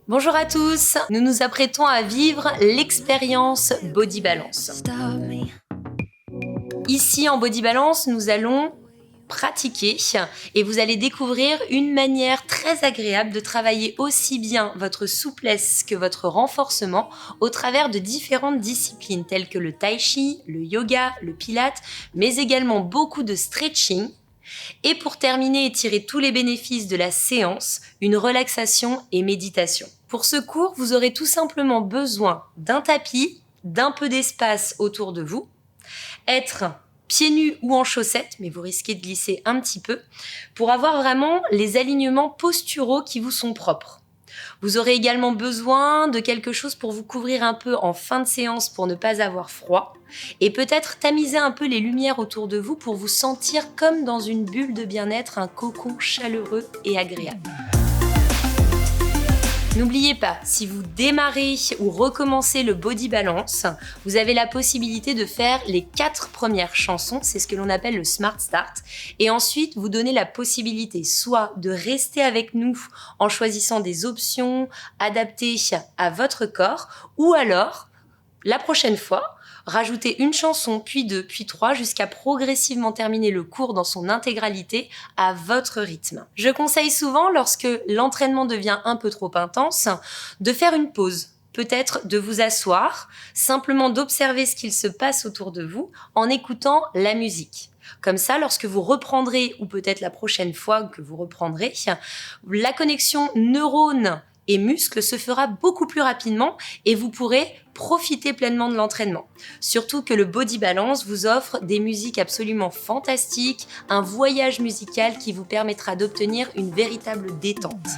Bonjour à tous, nous nous apprêtons à vivre l'expérience Body Balance. Ici en Body Balance, nous allons pratiquer et vous allez découvrir une manière très agréable de travailler aussi bien votre souplesse que votre renforcement au travers de différentes disciplines telles que le tai chi, le yoga, le pilate, mais également beaucoup de stretching. Et pour terminer et tirer tous les bénéfices de la séance, une relaxation et méditation. Pour ce cours, vous aurez tout simplement besoin d'un tapis, d'un peu d'espace autour de vous, être pieds nus ou en chaussettes, mais vous risquez de glisser un petit peu, pour avoir vraiment les alignements posturaux qui vous sont propres. Vous aurez également besoin de quelque chose pour vous couvrir un peu en fin de séance pour ne pas avoir froid et peut-être tamiser un peu les lumières autour de vous pour vous sentir comme dans une bulle de bien-être, un cocon chaleureux et agréable. N'oubliez pas, si vous démarrez ou recommencez le Body Balance, vous avez la possibilité de faire les 4 premières chansons, c'est ce que l'on appelle le Smart Start, et ensuite vous donnez la possibilité soit de rester avec nous en choisissant des options adaptées à votre corps, ou alors, la prochaine fois, rajouter une chanson, puis 2, puis 3, jusqu'à progressivement terminer le cours dans son intégralité à votre rythme. Je conseille souvent, lorsque l'entraînement devient un peu trop intense, de faire une pause. Peut-être de vous asseoir, simplement d'observer ce qu'il se passe autour de vous en écoutant la musique. Comme ça, lorsque vous reprendrez, ou peut-être la prochaine fois que vous reprendrez, la connexion neurones et muscles se fera beaucoup plus rapidement et vous pourrez profiter pleinement de l'entraînement. Surtout que le Body Balance vous offre des musiques absolument fantastiques, un voyage musical qui vous permettra d'obtenir une véritable détente.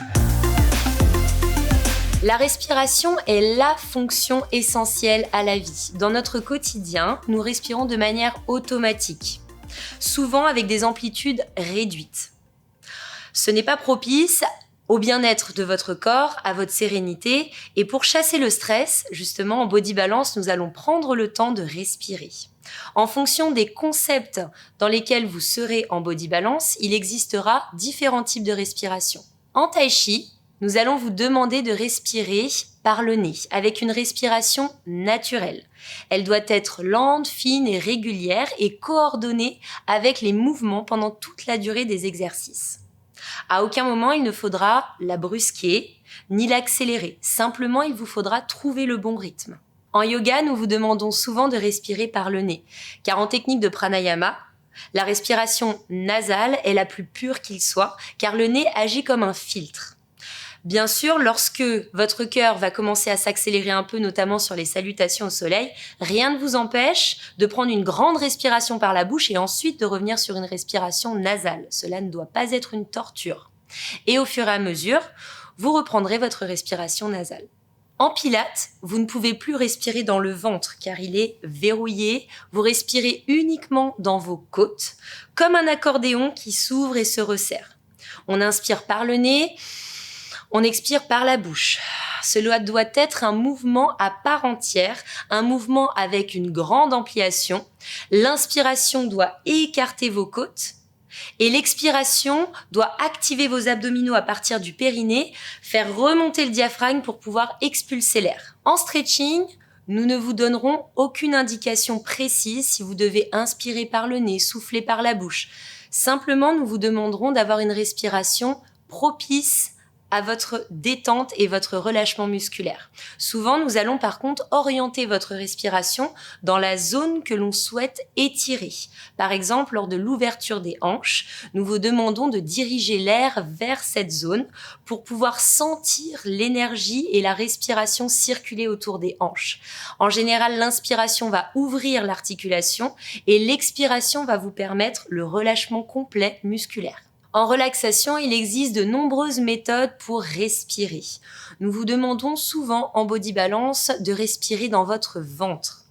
La respiration est la fonction essentielle à la vie. Dans notre quotidien, nous respirons de manière automatique, souvent avec des amplitudes réduites. Ce n'est pas propice au bien-être de votre corps, à votre sérénité. Et pour chasser le stress, justement, en Body Balance, nous allons prendre le temps de respirer. En fonction des concepts dans lesquels vous serez en Body Balance, il existera différents types de respiration. En Tai Chi, nous allons vous demander de respirer par le nez, avec une respiration naturelle. Elle doit être lente, fine et régulière et coordonnée avec les mouvements pendant toute la durée des exercices. À aucun moment, il ne faudra la brusquer, ni l'accélérer. Simplement, il vous faudra trouver le bon rythme. En yoga, nous vous demandons souvent de respirer par le nez, car en technique de pranayama, la respiration nasale est la plus pure qu'il soit, car le nez agit comme un filtre. Bien sûr, lorsque votre cœur va commencer à s'accélérer un peu, notamment sur les salutations au soleil, rien ne vous empêche de prendre une grande respiration par la bouche et ensuite de revenir sur une respiration nasale. Cela ne doit pas être une torture. Et au fur et à mesure, vous reprendrez votre respiration nasale. En pilates, vous ne pouvez plus respirer dans le ventre car il est verrouillé. Vous respirez uniquement dans vos côtes, comme un accordéon qui s'ouvre et se resserre. On inspire par le nez. On expire par la bouche. Cela doit être un mouvement à part entière, un mouvement avec une grande ampliation. L'inspiration doit écarter vos côtes et l'expiration doit activer vos abdominaux à partir du périnée, faire remonter le diaphragme pour pouvoir expulser l'air. En stretching, nous ne vous donnerons aucune indication précise si vous devez inspirer par le nez, souffler par la bouche. Simplement, nous vous demanderons d'avoir une respiration propice à votre détente et votre relâchement musculaire. Souvent, nous allons par contre orienter votre respiration dans la zone que l'on souhaite étirer. Par exemple, lors de l'ouverture des hanches, nous vous demandons de diriger l'air vers cette zone pour pouvoir sentir l'énergie et la respiration circuler autour des hanches. En général, l'inspiration va ouvrir l'articulation et l'expiration va vous permettre le relâchement complet musculaire. En relaxation, il existe de nombreuses méthodes pour respirer. Nous vous demandons souvent en Body Balance de respirer dans votre ventre.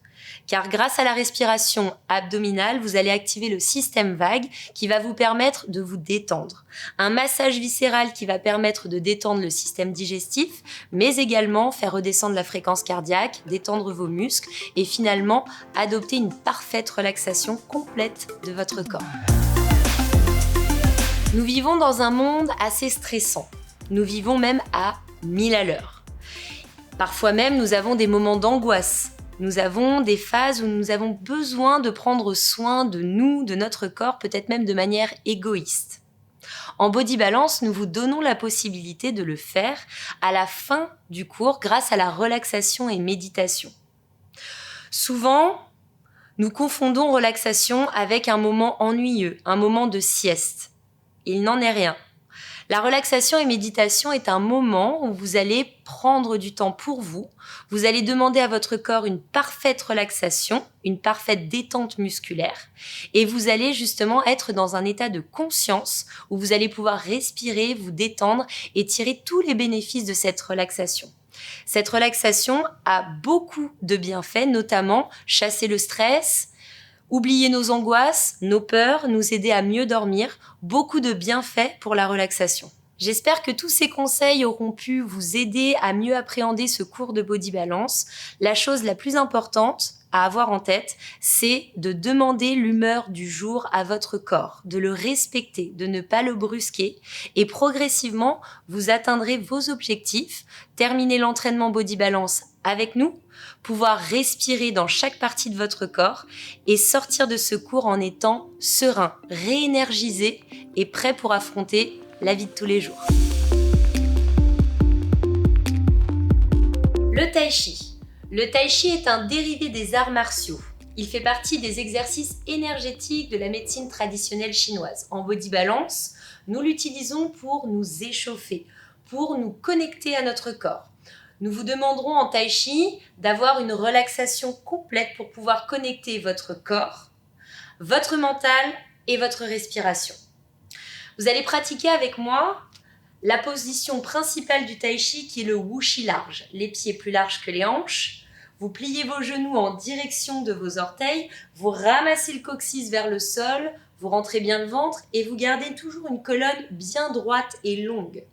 Car grâce à la respiration abdominale, vous allez activer le système vague qui va vous permettre de vous détendre. Un massage viscéral qui va permettre de détendre le système digestif, mais également faire redescendre la fréquence cardiaque, détendre vos muscles et finalement adopter une parfaite relaxation complète de votre corps. Nous vivons dans un monde assez stressant. Nous vivons même à 1000 à l'heure. Parfois même, nous avons des moments d'angoisse. Nous avons des phases où nous avons besoin de prendre soin de nous, de notre corps, peut-être même de manière égoïste. En Body Balance, nous vous donnons la possibilité de le faire à la fin du cours grâce à la relaxation et méditation. Souvent, nous confondons relaxation avec un moment ennuyeux, un moment de sieste. Il n'en est rien. La relaxation et méditation est un moment où vous allez prendre du temps pour vous. Vous allez demander à votre corps une parfaite relaxation, une parfaite détente musculaire. Et vous allez justement être dans un état de conscience où vous allez pouvoir respirer, vous détendre et tirer tous les bénéfices de cette relaxation. Cette relaxation a beaucoup de bienfaits, notamment chasser le stress, oublier nos angoisses, nos peurs, nous aider à mieux dormir, beaucoup de bienfaits pour la relaxation. J'espère que tous ces conseils auront pu vous aider à mieux appréhender ce cours de Body Balance. La chose la plus importante à avoir en tête, c'est de demander l'humeur du jour à votre corps, de le respecter, de ne pas le brusquer et progressivement, vous atteindrez vos objectifs, terminer l'entraînement Body Balance avec nous, pouvoir respirer dans chaque partie de votre corps et sortir de ce cours en étant serein, réénergisé et prêt pour affronter la vie de tous les jours. Le Tai Chi. Le Tai Chi est un dérivé des arts martiaux. Il fait partie des exercices énergétiques de la médecine traditionnelle chinoise. En Body Balance, nous l'utilisons pour nous échauffer, pour nous connecter à notre corps. Nous vous demanderons en Tai Chi d'avoir une relaxation complète pour pouvoir connecter votre corps, votre mental et votre respiration. Vous allez pratiquer avec moi la position principale du Tai Chi qui est le Wuxi large, les pieds plus larges que les hanches. Vous pliez vos genoux en direction de vos orteils, vous ramassez le coccyx vers le sol, vous rentrez bien le ventre et vous gardez toujours une colonne bien droite et longue.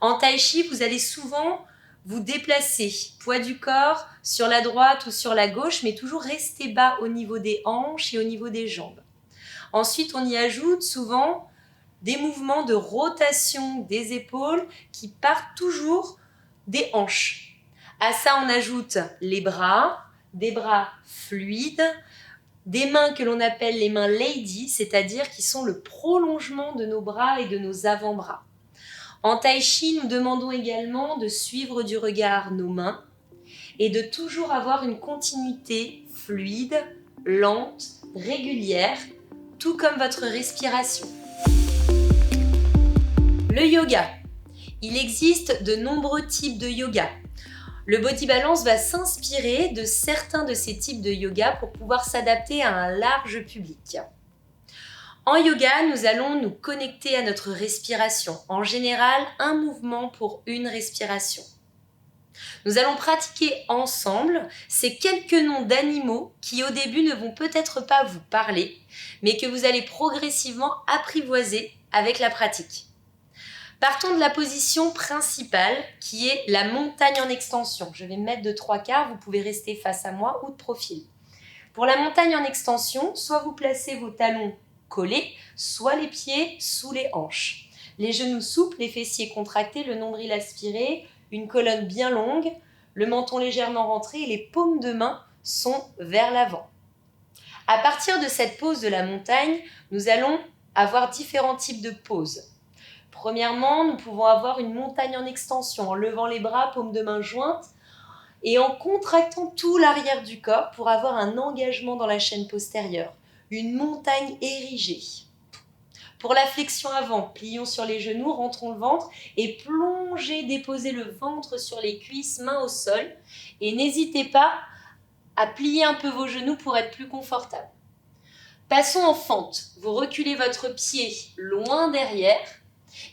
En Tai Chi, vous allez souvent vous déplacer, poids du corps sur la droite ou sur la gauche, mais toujours rester bas au niveau des hanches et au niveau des jambes. Ensuite, on y ajoute souvent des mouvements de rotation des épaules qui partent toujours des hanches. À ça, on ajoute les bras, des bras fluides, des mains que l'on appelle les mains lady, c'est-à-dire qui sont le prolongement de nos bras et de nos avant-bras. En Tai Chi, nous demandons également de suivre du regard nos mains et de toujours avoir une continuité fluide, lente, régulière, tout comme votre respiration. Le yoga. Il existe de nombreux types de yoga. Le Body Balance va s'inspirer de certains de ces types de yoga pour pouvoir s'adapter à un large public. En yoga, nous allons nous connecter à notre respiration. En général, un mouvement pour une respiration. Nous allons pratiquer ensemble ces quelques noms d'animaux qui au début ne vont peut-être pas vous parler, mais que vous allez progressivement apprivoiser avec la pratique. Partons de la position principale qui est la montagne en extension. Je vais me mettre de 3/4, vous pouvez rester face à moi ou de profil. Pour la montagne en extension, soit vous placez vos talons collés, soit les pieds sous les hanches. Les genoux souples, les fessiers contractés, le nombril aspiré, une colonne bien longue, le menton légèrement rentré et les paumes de main sont vers l'avant. À partir de cette pose de la montagne, nous allons avoir différents types de poses. Premièrement, nous pouvons avoir une montagne en extension, en levant les bras, paumes de main jointes, et en contractant tout l'arrière du corps pour avoir un engagement dans la chaîne postérieure. Une montagne érigée. Pour la flexion avant, plions sur les genoux, rentrons le ventre et plongez, déposez le ventre sur les cuisses, mains au sol. Et n'hésitez pas à plier un peu vos genoux pour être plus confortable. Passons en fente. Vous reculez votre pied loin derrière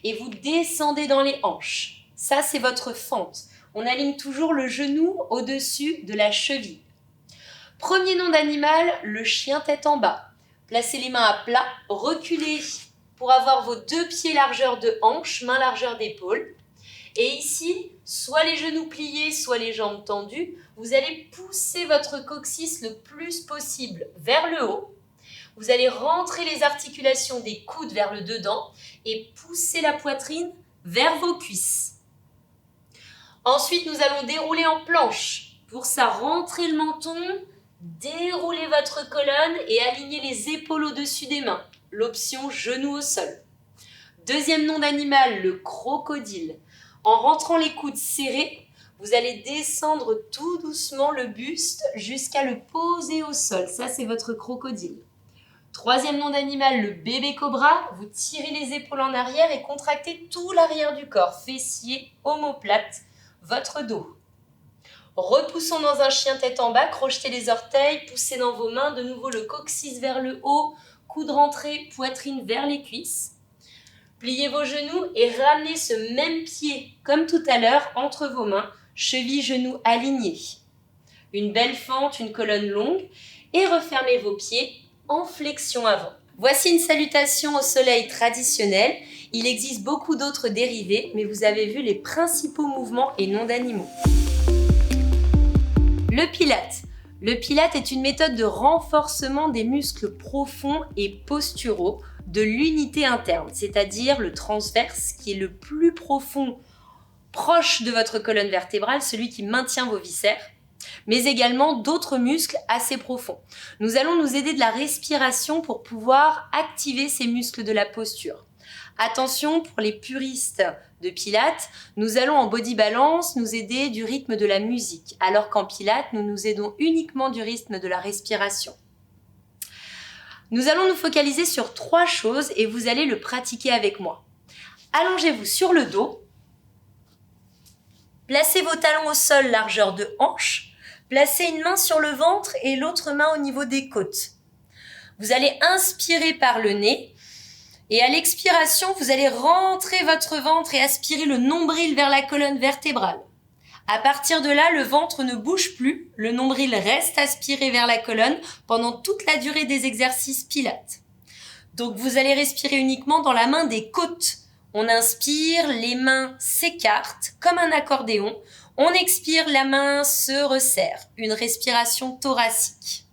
et vous descendez dans les hanches. Ça, c'est votre fente. On aligne toujours le genou au-dessus de la cheville. Premier nom d'animal, le chien tête en bas. Placez les mains à plat, reculez pour avoir vos 2 pieds largeur de hanche, main largeur d'épaule. Et ici, soit les genoux pliés, soit les jambes tendues, vous allez pousser votre coccyx le plus possible vers le haut. Vous allez rentrer les articulations des coudes vers le dedans et pousser la poitrine vers vos cuisses. Ensuite, nous allons dérouler en planche. Pour ça, rentrez le menton, déroulez votre colonne et alignez les épaules au-dessus des mains. L'option genou au sol. Deuxième nom d'animal, le crocodile. En rentrant les coudes serrés, vous allez descendre tout doucement le buste jusqu'à le poser au sol. Ça, c'est votre crocodile. Troisième nom d'animal, le bébé cobra. Vous tirez les épaules en arrière et contractez tout l'arrière du corps. Fessiers, omoplate, votre dos. Repoussons dans un chien tête en bas, crochetez les orteils, poussez dans vos mains, de nouveau le coccyx vers le haut, coude rentré, poitrine vers les cuisses. Pliez vos genoux et ramenez ce même pied, comme tout à l'heure, entre vos mains, cheville, genoux alignés. Une belle fente, une colonne longue, et refermez vos pieds en flexion avant. Voici une salutation au soleil traditionnelle. Il existe beaucoup d'autres dérivés, mais vous avez vu les principaux mouvements et noms d'animaux. Le pilate. Le pilate est une méthode de renforcement des muscles profonds et posturaux de l'unité interne, c'est-à-dire le transverse qui est le plus profond, proche de votre colonne vertébrale, celui qui maintient vos viscères, mais également d'autres muscles assez profonds. Nous allons nous aider de la respiration pour pouvoir activer ces muscles de la posture. Attention, pour les puristes de Pilates, nous allons en body balance nous aider du rythme de la musique, alors qu'en Pilates, nous nous aidons uniquement du rythme de la respiration. Nous allons nous focaliser sur 3 choses et vous allez le pratiquer avec moi. Allongez-vous sur le dos, placez vos talons au sol, largeur de hanche, placez une main sur le ventre et l'autre main au niveau des côtes. Vous allez inspirer par le nez et à l'expiration, vous allez rentrer votre ventre et aspirer le nombril vers la colonne vertébrale. À partir de là, le ventre ne bouge plus, le nombril reste aspiré vers la colonne pendant toute la durée des exercices pilates. Donc vous allez respirer uniquement dans la main des côtes. On inspire, les mains s'écartent comme un accordéon. On expire, la main se resserre. Une respiration thoracique.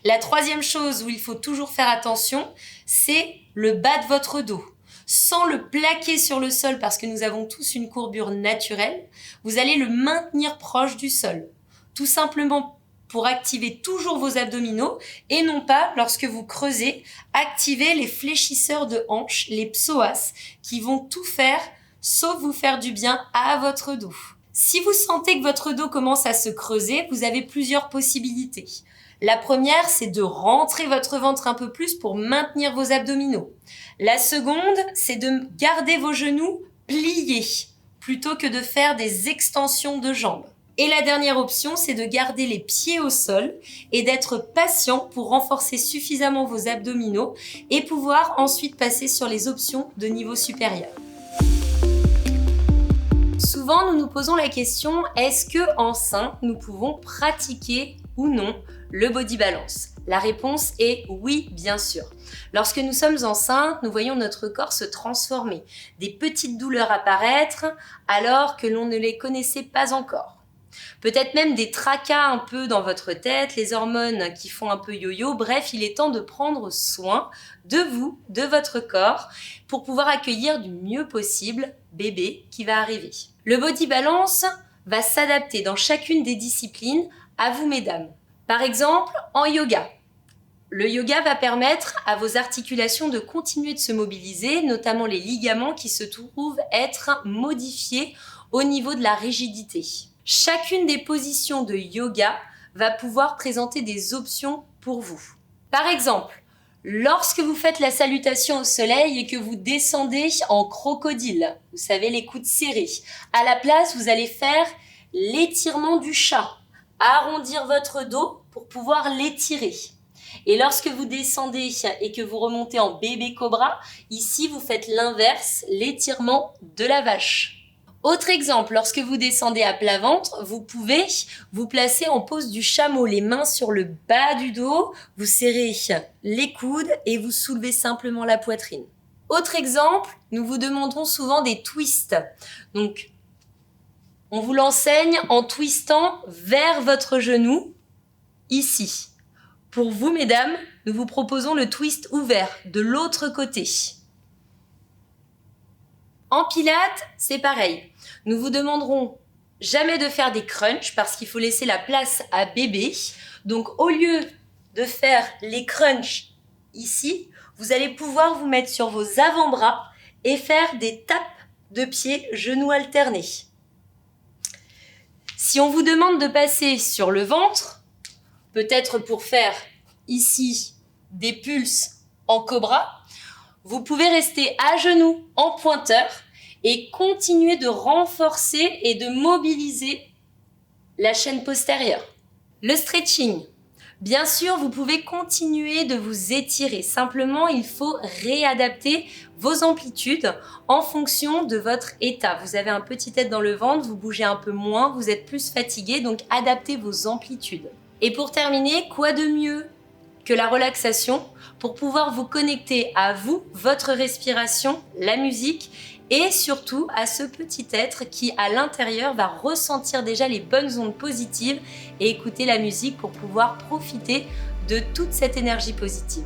La troisième chose où il faut toujours faire attention, c'est le bas de votre dos. Sans le plaquer sur le sol parce que nous avons tous une courbure naturelle, vous allez le maintenir proche du sol. Tout simplement pour activer toujours vos abdominaux et non pas, lorsque vous creusez, activer les fléchisseurs de hanches, les psoas, qui vont tout faire sauf vous faire du bien à votre dos. Si vous sentez que votre dos commence à se creuser, vous avez plusieurs possibilités. La première, c'est de rentrer votre ventre un peu plus pour maintenir vos abdominaux. La seconde, c'est de garder vos genoux pliés plutôt que de faire des extensions de jambes. Et la dernière option, c'est de garder les pieds au sol et d'être patient pour renforcer suffisamment vos abdominaux et pouvoir ensuite passer sur les options de niveau supérieur. Souvent, nous nous posons la question, est-ce que enceinte, nous pouvons pratiquer ou non le body balance? La réponse est oui, bien sûr. Lorsque nous sommes enceintes, nous voyons notre corps se transformer, des petites douleurs apparaître alors que l'on ne les connaissait pas encore. Peut-être même des tracas un peu dans votre tête, les hormones qui font un peu yo-yo. Bref, il est temps de prendre soin de vous, de votre corps, pour pouvoir accueillir du mieux possible bébé qui va arriver. Le body balance va s'adapter dans chacune des disciplines à vous, mesdames. Par exemple, en yoga. Le yoga va permettre à vos articulations de continuer de se mobiliser, notamment les ligaments qui se trouvent être modifiés au niveau de la rigidité. Chacune des positions de yoga va pouvoir présenter des options pour vous. Par exemple, lorsque vous faites la salutation au soleil et que vous descendez en crocodile, vous savez, les coudes serrés, à la place, vous allez faire l'étirement du chat, arrondir votre dos pour pouvoir l'étirer. Et lorsque vous descendez et que vous remontez en bébé cobra, ici, vous faites l'inverse, l'étirement de la vache. Autre exemple, lorsque vous descendez à plat ventre, vous pouvez vous placer en pose du chameau, les mains sur le bas du dos, vous serrez les coudes et vous soulevez simplement la poitrine. Autre exemple, nous vous demanderons souvent des twists. Donc, on vous l'enseigne en twistant vers votre genou, ici. Pour vous, mesdames, nous vous proposons le twist ouvert de l'autre côté. En pilates, c'est pareil. Nous vous demanderons jamais de faire des crunchs parce qu'il faut laisser la place à bébé. Donc au lieu de faire les crunchs ici, vous allez pouvoir vous mettre sur vos avant-bras et faire des tapes de pieds, genoux alternés. Si on vous demande de passer sur le ventre, peut-être pour faire ici des pulses en cobra, vous pouvez rester à genoux en pointeur et continuer de renforcer et de mobiliser la chaîne postérieure. Le stretching. Bien sûr, vous pouvez continuer de vous étirer. Simplement, il faut réadapter vos amplitudes en fonction de votre état. Vous avez un petit tête dans le ventre, vous bougez un peu moins, vous êtes plus fatigué, donc adaptez vos amplitudes. Et pour terminer, quoi de mieux que la relaxation pour pouvoir vous connecter à vous, votre respiration, la musique et surtout à ce petit être qui à l'intérieur va ressentir déjà les bonnes ondes positives et écouter la musique pour pouvoir profiter de toute cette énergie positive.